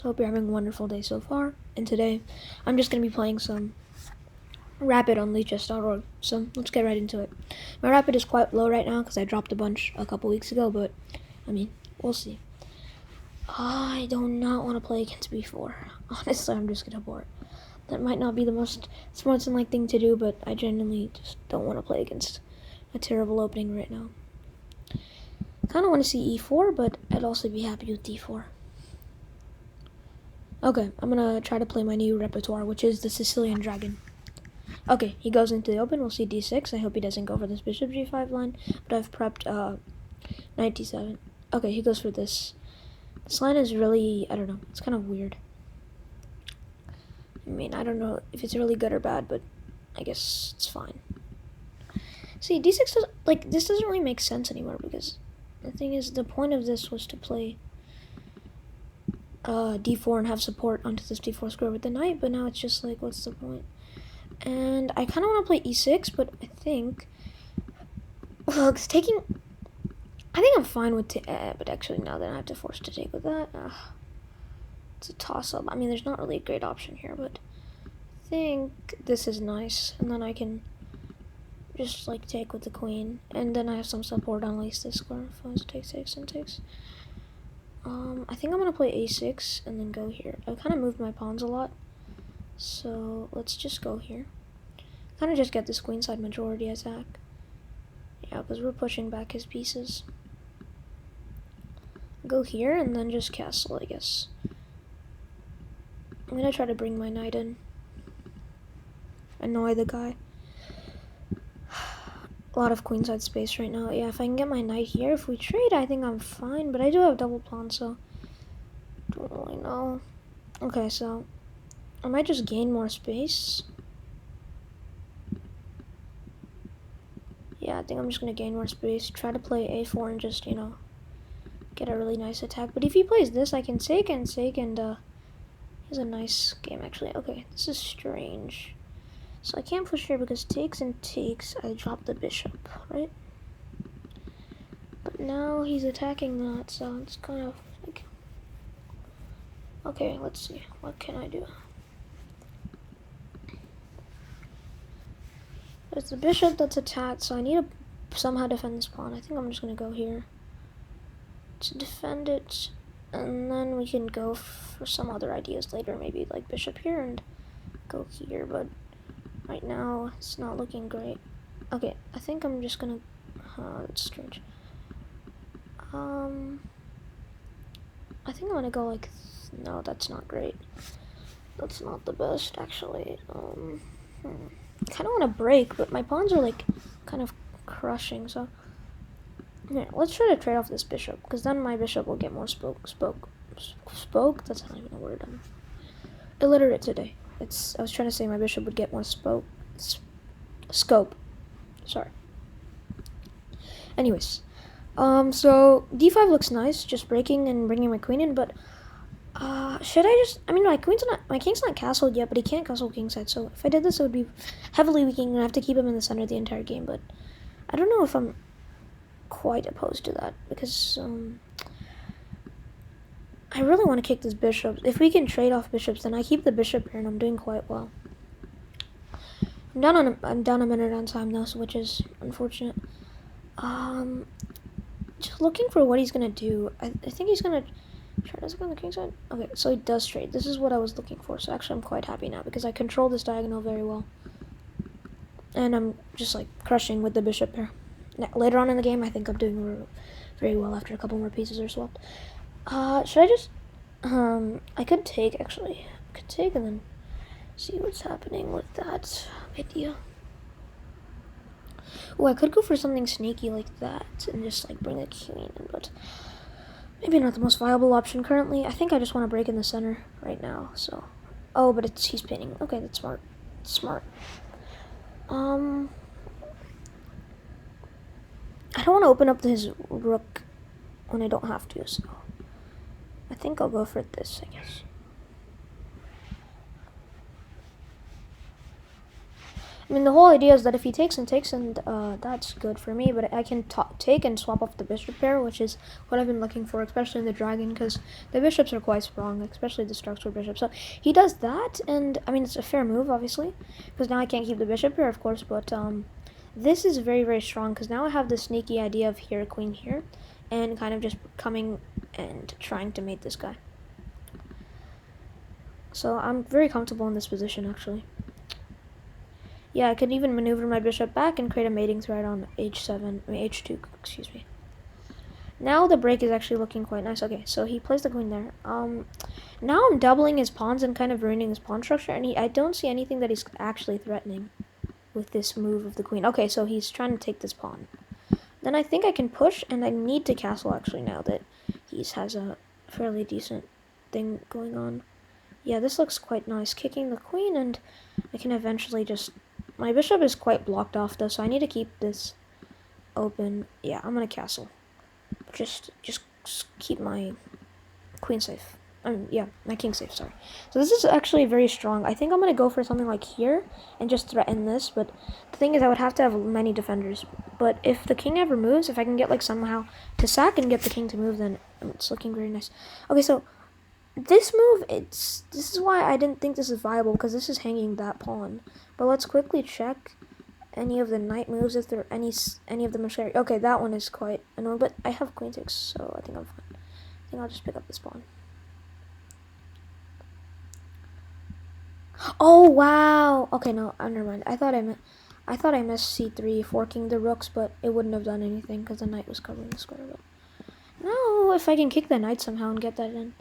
Hope you're having a wonderful day so far. And today, I'm just going to be playing some Rapid on leechess.org. So let's get right into it. My Rapid is quite low right now because I dropped a bunch a couple weeks ago, but I mean, we'll see. I do not want to play against b4. Honestly, I'm just going to abort. That might not be the most sportsmanlike thing to do, but I genuinely just don't want to play against a terrible opening right now. Kind of want to see e4, but I'd also be happy with d4. Okay, I'm gonna try to play my new repertoire, which is the Sicilian Dragon. Okay, he goes into the open. We'll see d6. I hope he doesn't go for this bishop g5 line, but I've prepped knight d7. Okay, he goes for this. This line is really, I don't know, it's kind of weird. I mean, I don't know if it's really good or bad, but I guess it's fine. See, d6 this doesn't really make sense anymore, because the thing is, the point of this was to play d4 and have support onto this d4 square with the knight, but now it's just like, what's the point? And I kind of want to play e6, but I think, well, it's taking, I think I'm fine with, but actually now that I have to force to take with that, it's a toss-up. I mean, there's not really a great option here, but I think this is nice, and then I can just, like, take with the queen, and then I have some support on at least this square, if I was to take 6 and takes. I think I'm going to play a6 and then go here. I've kind of moved my pawns a lot, so let's just go here. Kind of just get this queenside majority attack. Yeah, because we're pushing back his pieces. Go here and then just castle, I guess. I'm going to try to bring my knight in. Annoy the guy. A lot of queenside space right now. Yeah, if I can get my knight here, if we trade, I think I'm fine. But I do have double pawn, so don't really know. Okay, so I might just gain more space. Yeah, I think I'm just going to gain more space. Try to play a4 and just, you know, get a really nice attack. But if he plays this, I can take and here's a nice game, actually. Okay, this is strange. So I can't push here because takes and takes, I drop the bishop, right? But now he's attacking that, so it's kind of like... Okay, let's see. What can I do? There's the bishop that's attacked, so I need to somehow defend this pawn. I think I'm just going to go here to defend it, and then we can go for some other ideas later, maybe like bishop here and go here, but right now it's not looking great. Okay, I think I'm just gonna, that's strange. I think I'm gonna go like, no, that's not great. That's not the best, actually. I kind of want to break, but my pawns are like kind of crushing, so yeah, let's try to trade off this bishop, because then my bishop will get more spoke. That's not even a word. I'm illiterate today. I was trying to say my bishop would get more scope. Sorry. Anyways, so d5 looks nice, just breaking and bringing my queen in, but should I just, I mean, my king's not castled yet, but he can't castle kingside, so if I did this, it would be heavily weakening, and I have to keep him in the center the entire game, but I don't know if I'm quite opposed to that, because, I really want to kick this bishop. If we can trade off bishops, then I keep the bishop here, and I'm doing quite well. I'm down a minute on time, though, which is unfortunate. Just looking for what he's going to do. I think he's going to... Does it go on the king side? Okay, so he does trade. This is what I was looking for. So actually, I'm quite happy now because I control this diagonal very well, and I'm just like crushing with the bishop here. Now, later on in the game, I think I'm doing very well after a couple more pieces are swapped. Should I just? I could take actually. I could take and then see what's happening with that idea. Oh, I could go for something sneaky like that and just like bring a queen in, but maybe not the most viable option currently. I think I just want to break in the center right now, so... Oh, but he's pinning. Okay, that's smart. Smart. I don't want to open up his rook when I don't have to, so... I think I'll go for this, I guess. I mean, the whole idea is that if he takes and takes, and that's good for me, but I can take and swap off the bishop pair, which is what I've been looking for, especially in the dragon, because the bishops are quite strong, especially the structural bishop. So he does that, and I mean, it's a fair move, obviously, because now I can't keep the bishop here, of course, but this is very, very strong, because now I have the sneaky idea of here, queen here, and kind of just coming and trying to mate this guy. So I'm very comfortable in this position, actually. Yeah, I could even maneuver my bishop back and create a mating threat on h2, excuse me. Now the break is actually looking quite nice. Okay, so he plays the queen there. Now I'm doubling his pawns and kind of ruining his pawn structure, and I don't see anything that he's actually threatening with this move of the queen. Okay, so he's trying to take this pawn. Then I think I can push, and I need to castle actually now that he has a fairly decent thing going on. Yeah, this looks quite nice. Kicking the queen, and I can eventually just... My bishop is quite blocked off though, so I need to keep this open. Yeah, I'm gonna castle. Just keep my queen safe. Yeah, my king safe, sorry. So this is actually very strong. I think I'm gonna go for something like here and just threaten this, but the thing is I would have to have many defenders. But if the king ever moves, if I can get like somehow to sack and get the king to move, then it's looking very nice. Okay, so this move, this is why I didn't think this is viable, because this is hanging that pawn. But let's quickly check any of the knight moves, if there are any of them are scary. Okay, that one is quite annoying, but I have queen 6, so I think I'm fine. I think I'll just pick up this pawn. Oh wow! Okay, no, never mind. I thought I missed c3 forking the rooks, but it wouldn't have done anything because the knight was covering the square. But no, if I can kick the knight somehow and get that in.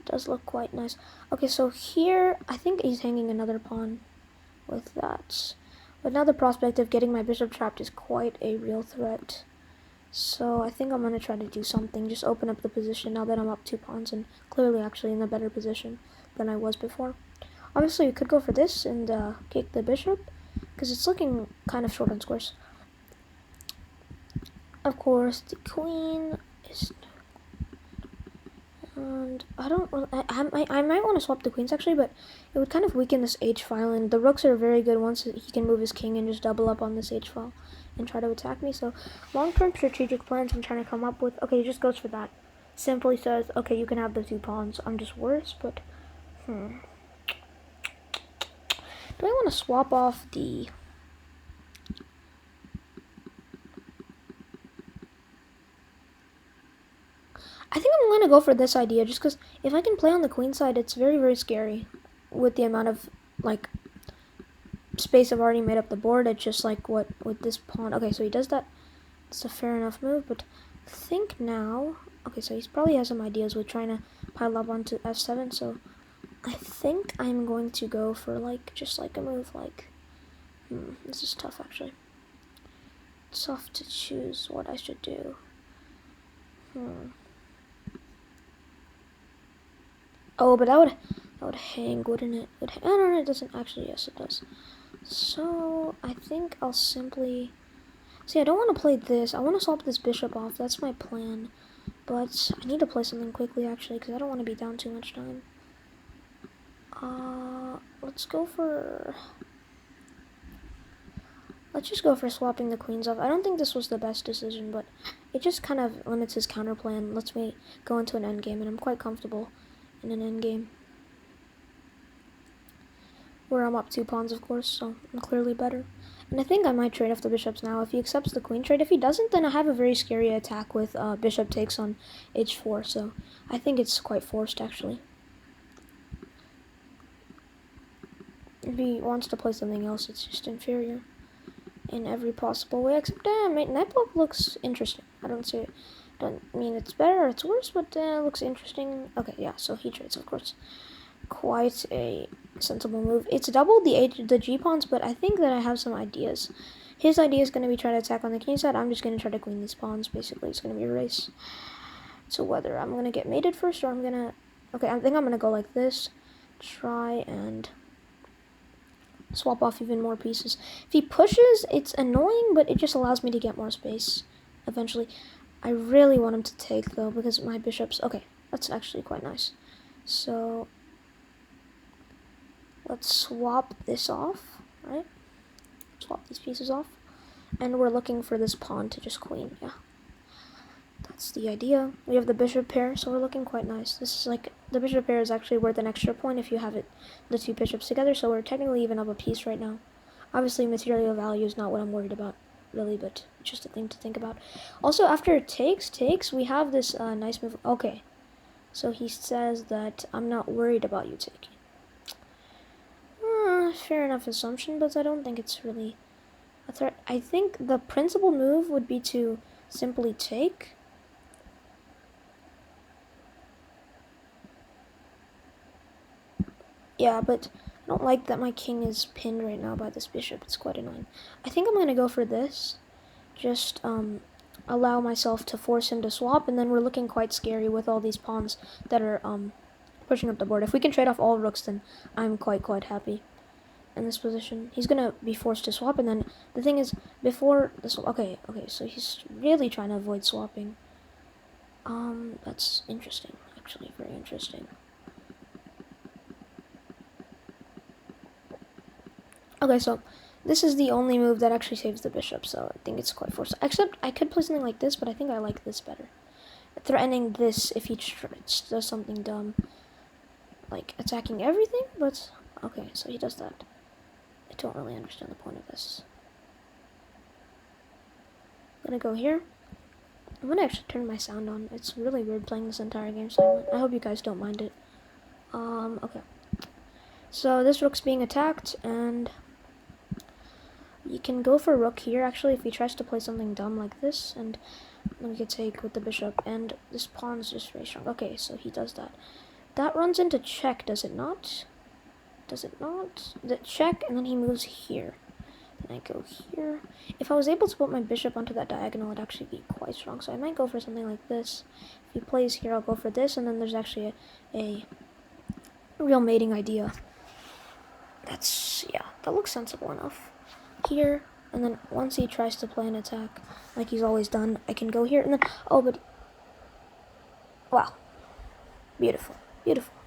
Does look quite nice. Okay, so here I think he's hanging another pawn with that, but now the prospect of getting my bishop trapped is quite a real threat. So I think I'm gonna try to do something, just open up the position now that I'm up 2 pawns and clearly actually in a better position than I was before. Obviously you could go for this and kick the bishop because it's looking kind of short on squares. Of course the queen is... And I don't really, I might want to swap the queens actually, but it would kind of weaken this h file, and the rooks are very good once he can move his king and just double up on this h file and try to attack me. So long-term strategic plans I'm trying to come up with. Okay, he just goes for that. Simply says, okay, you can have the 2 pawns. I'm just worse, but do I want to swap off the... I think I'm going to go for this idea, just because if I can play on the queen side, it's very, very scary with the amount of, like, space I've already made up the board. It's just like what with this pawn. Okay, so he does that. It's a fair enough move, but think now... Okay, so he probably has some ideas with trying to pile up onto f7, so I think I'm going to go for, like, just like a move like... this is tough, actually. It's tough to choose what I should do. Oh, but that would hang, wouldn't it? Oh, no, it doesn't actually. Yes, it does. So I think I'll simply... See, I don't want to play this. I want to swap this bishop off. That's my plan. But I need to play something quickly, actually, because I don't want to be down too much time. Let's go for... Let's just go for swapping the queens off. I don't think this was the best decision, but it just kind of limits his counter plan. Lets me go into an endgame, and I'm quite comfortable in an endgame. Where I'm up 2 pawns, of course, so I'm clearly better. And I think I might trade off the bishops now if he accepts the queen trade. If he doesn't, then I have a very scary attack with bishop takes on h4, so I think it's quite forced, actually. If he wants to play something else, it's just inferior in every possible way, except knight block looks interesting. I don't mean it's better or it's worse, but it looks interesting. Okay, yeah, so he trades, of course. Quite a sensible move. It's doubled the g pawns, but I think that I have some ideas. His idea is going to be try to attack on the king side. I'm just going to try to queen these pawns. Basically, it's going to be a race to whether I'm going to get mated first or I'm going to... Okay, I think I'm going to go like this. Try and swap off even more pieces. If he pushes, it's annoying, but it just allows me to get more space eventually. I really want him to take, though, because my bishop's... Okay, that's actually quite nice. So let's swap this off, right? swap these pieces off. And we're looking for this pawn to just queen, yeah. That's the idea. We have the bishop pair, so we're looking quite nice. This is like, the bishop pair is actually worth an extra point if you have it, the two bishops together, so we're technically even up a piece right now. Obviously, material value is not what I'm worried about, really, but just a thing to think about. Also, after takes, we have this nice move. Okay, so he says that I'm not worried about you taking. Fair enough assumption, but I don't think it's really a threat. I think the principal move would be to simply take. Yeah, but I don't like that my king is pinned right now by this bishop. It's quite annoying. I think I'm going to go for this. Just allow myself to force him to swap, and then we're looking quite scary with all these pawns that are pushing up the board. If we can trade off all rooks, then I'm quite happy in this position. He's going to be forced to swap, and then the thing is, before this... Okay, so he's really trying to avoid swapping. That's interesting, actually, very interesting. Okay, so this is the only move that actually saves the bishop, so I think it's quite forced. Except I could play something like this, but I think I like this better. Threatening this if he does something dumb, like attacking everything, but okay, so he does that. I don't really understand the point of this. I'm gonna go here. I'm gonna actually turn my sound on. It's really weird playing this entire game silent. I hope you guys don't mind it. Okay. So this rook's being attacked, and you can go for rook here, actually, if he tries to play something dumb like this, and then we could take with the bishop, and this pawn's just very strong. Okay, so he does that. That runs into check, does it not? Does it not? The check, and then he moves here. Then I go here. If I was able to put my bishop onto that diagonal, it'd actually be quite strong, so I might go for something like this. If he plays here, I'll go for this, and then there's actually a real mating idea. That's, yeah, that looks sensible enough. Here, and then once he tries to play an attack like he's always done, I can go here, and then wow, beautiful,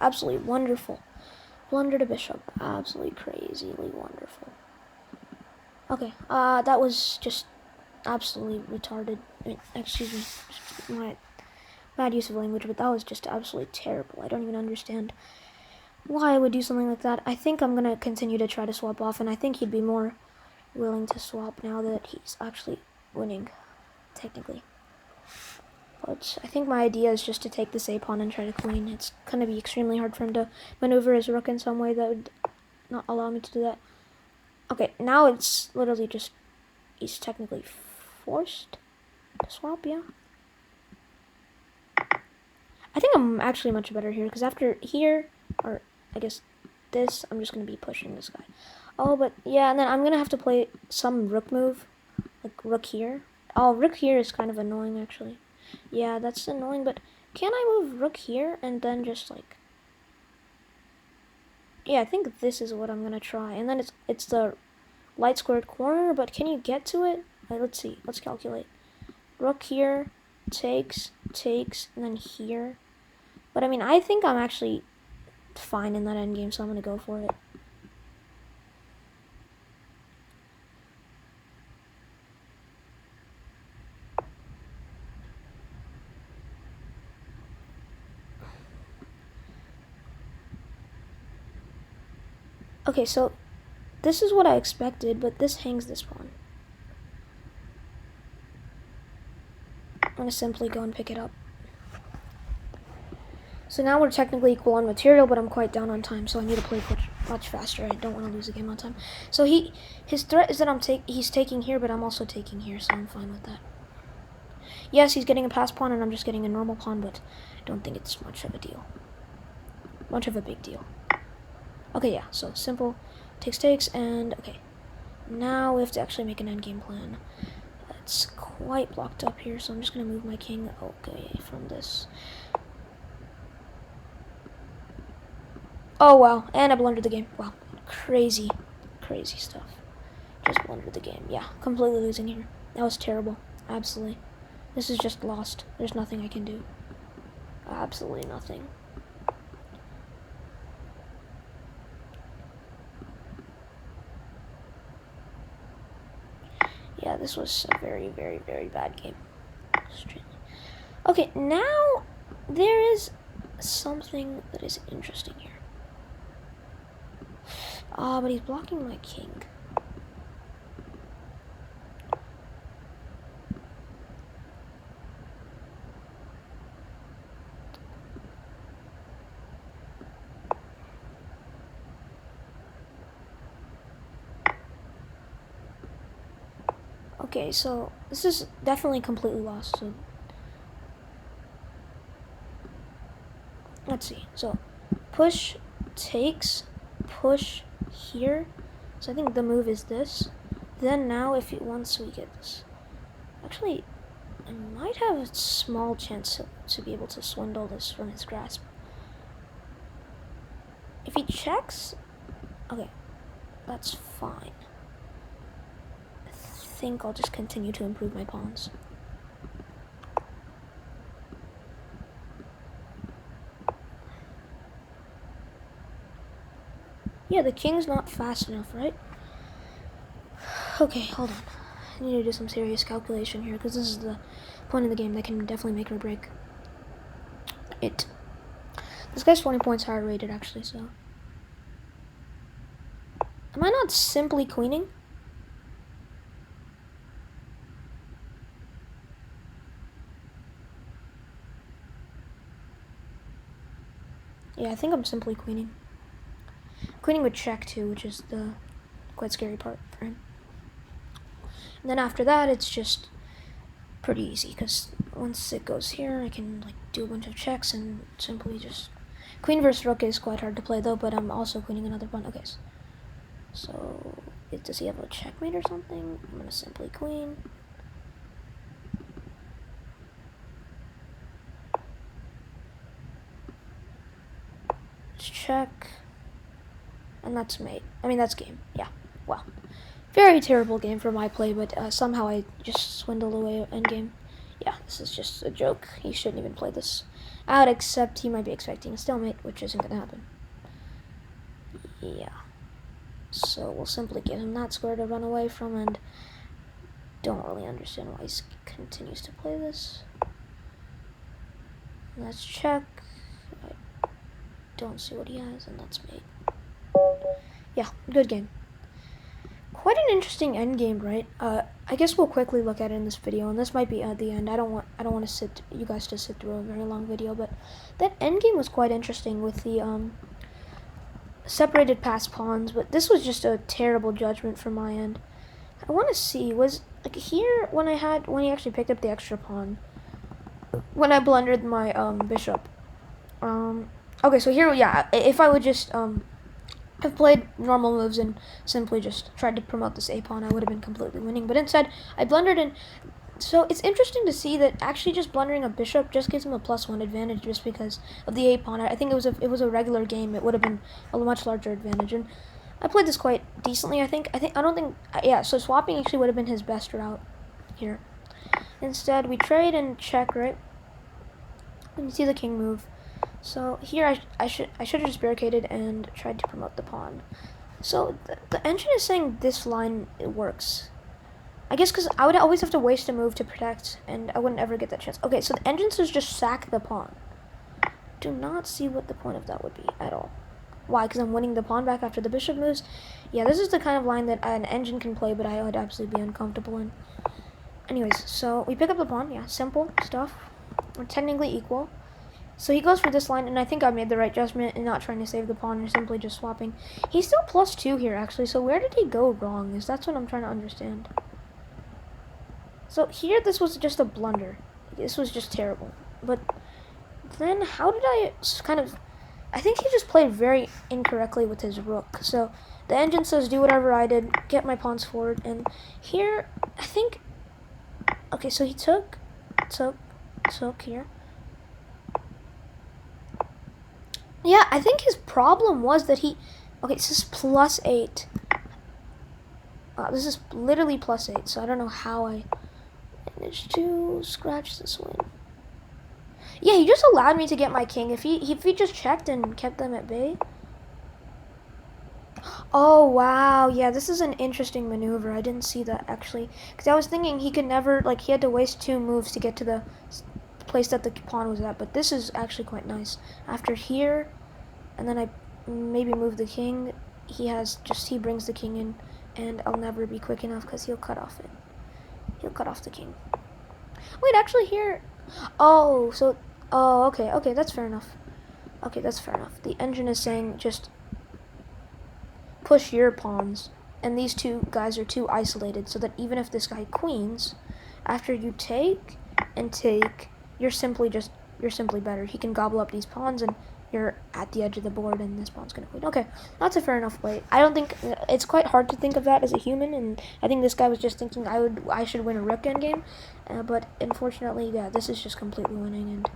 absolutely wonderful. Blunder to bishop, absolutely crazily wonderful. Okay, that was just absolutely retarded. I mean, excuse me, my bad use of language, but that was just absolutely terrible. I don't even understand why I would do something like that. I think I'm gonna continue to try to swap off, and I think he'd be more willing to swap now that he's actually winning, technically. But I think my idea is just to take this a pawn and try to queen. It's going to be extremely hard for him to maneuver his rook in some way that would not allow me to do that. Okay, now it's literally just, he's technically forced to swap, yeah. I think I'm actually much better here, because after here, or I guess this, I'm just going to be pushing this guy. Oh, but yeah, and then I'm going to have to play some rook move, like rook here. Oh, rook here is kind of annoying, actually. Yeah, that's annoying, but can I move rook here and then just like... Yeah, I think this is what I'm going to try. And then it's the light squared corner, but can you get to it? Let's see, let's calculate. Rook here, takes, and then here. But I mean, I think I'm actually fine in that endgame, so I'm going to go for it. Okay, so this is what I expected, but this hangs this pawn. I'm going to simply go and pick it up. So now we're technically equal on material, but I'm quite down on time, so I need to play much faster. I don't want to lose the game on time. So his threat is that he's taking here, but I'm also taking here, so I'm fine with that. Yes, he's getting a pass pawn, and I'm just getting a normal pawn, but I don't think it's much of a deal. Much of a big deal. Okay, yeah, so simple. Takes, and okay. Now we have to actually make an endgame plan. It's quite blocked up here, so I'm just going to move my king okay from this. Oh, wow, and I blundered the game. Wow, crazy stuff. Just blundered the game. Yeah, completely losing here. That was terrible. Absolutely. This is just lost. There's nothing I can do. Absolutely nothing. Yeah, this was a very, very, very bad game. Okay, now there is something that is interesting here. Ah, but he's blocking my king. Okay, so this is definitely completely lost. So let's see. So push takes, push here. So I think the move is this. Then now if once we get this, actually I might have a small chance to be able to swindle this from his grasp. If he checks, okay, that's fine. I think I'll just continue to improve my pawns. Yeah, the king's not fast enough, right? Okay, hold on. I need to do some serious calculation here, because this is the point of the game that can definitely make or break it. This guy's 20 points higher rated, actually, so... Am I not simply queening? Yeah, I think I'm simply queening. Queening would check, too, which is the quite scary part for him. And then after that, it's just pretty easy, because once it goes here, I can like do a bunch of checks and simply just... Queen versus rook is quite hard to play, though, but I'm also queening another pawn. Okay, so does he have a checkmate or something? I'm going to simply queen. Check. And that's mate. I mean, that's game. Yeah. Well, very terrible game for my play, but somehow I just swindled away endgame. Yeah, this is just a joke. He shouldn't even play this out, except he might be expecting a stalemate, which isn't going to happen. Yeah. So we'll simply give him that square to run away from, and don't really understand why he continues to play this. Let's check. I don't see what he has, and that's mate. Yeah, good game. Quite an interesting endgame, right? I guess we'll quickly look at it in this video, and this might be at the end. I don't want you guys to sit through a very long video, but that endgame was quite interesting with the separated pass pawns. But this was just a terrible judgment from my end. I want to see, was like here when he actually picked up the extra pawn, when I blundered my bishop. Okay, so here, yeah, if I would just have played normal moves and simply just tried to promote this a-pawn, I would have been completely winning. But instead, I blundered in. So it's interesting to see that actually just blundering a bishop just gives him a +1 advantage just because of the a-pawn. I think it was a regular game. It would have been a much larger advantage. And I played this quite decently, I think. Yeah, so swapping actually would have been his best route here. Instead, we trade and check, right? And you see the king move. So here I should have just barricaded and tried to promote the pawn. So the engine is saying this line works. I guess because I would always have to waste a move to protect, and I wouldn't ever get that chance. Okay, so the engine says just sack the pawn. Do not see what the point of that would be at all. Why? Because I'm winning the pawn back after the bishop moves? Yeah, this is the kind of line that an engine can play, but I would absolutely be uncomfortable in. Anyways, so we pick up the pawn. Yeah, simple stuff. We're technically equal. So he goes for this line, and I think I made the right judgment in not trying to save the pawn and simply just swapping. He's still +2 here, actually, so where did he go wrong? That's what I'm trying to understand. So here, this was just a blunder. This was just terrible. But then how did I I think he just played very incorrectly with his rook. So the engine says do whatever I did, get my pawns forward, and here, I think, okay, so he took here. Yeah, I think his problem was that okay, this is +8. This is literally +8, so I don't know how I managed to scratch this win. Yeah, he just allowed me to get my king. If he just checked and kept them at bay. Oh, wow. Yeah, this is an interesting maneuver. I didn't see that, actually. Because I was thinking he could never, like, he had to waste 2 moves to get to the place that the pawn was at. But this is actually quite nice. After here, and then I maybe move the king, he brings the king in, and I'll never be quick enough because he'll cut off it. He'll cut off the king. Wait, actually here, oh, so, oh, okay, that's fair enough. Okay, that's fair enough. The engine is saying just push your pawns, and these two guys are too isolated, so that even if this guy queens, after you take and take, you're simply better. He can gobble up these pawns, and you're at the edge of the board, and this pawn's gonna queen. Okay, that's a fair enough play. I don't think it's quite hard to think of that as a human, and I think this guy was just thinking I should win a rook endgame, but unfortunately, yeah, this is just completely winning, and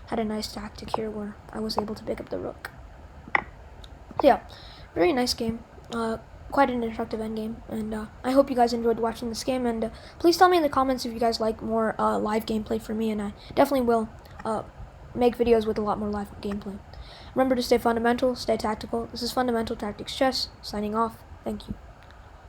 had a nice tactic here where I was able to pick up the rook. So yeah, very nice game. Quite an instructive endgame, and I hope you guys enjoyed watching this game, and please tell me in the comments if you guys like more live gameplay from me, and I definitely will make videos with a lot more live gameplay. Remember to stay fundamental, stay tactical. This is Fundamental Tactics Chess, signing off. Thank you.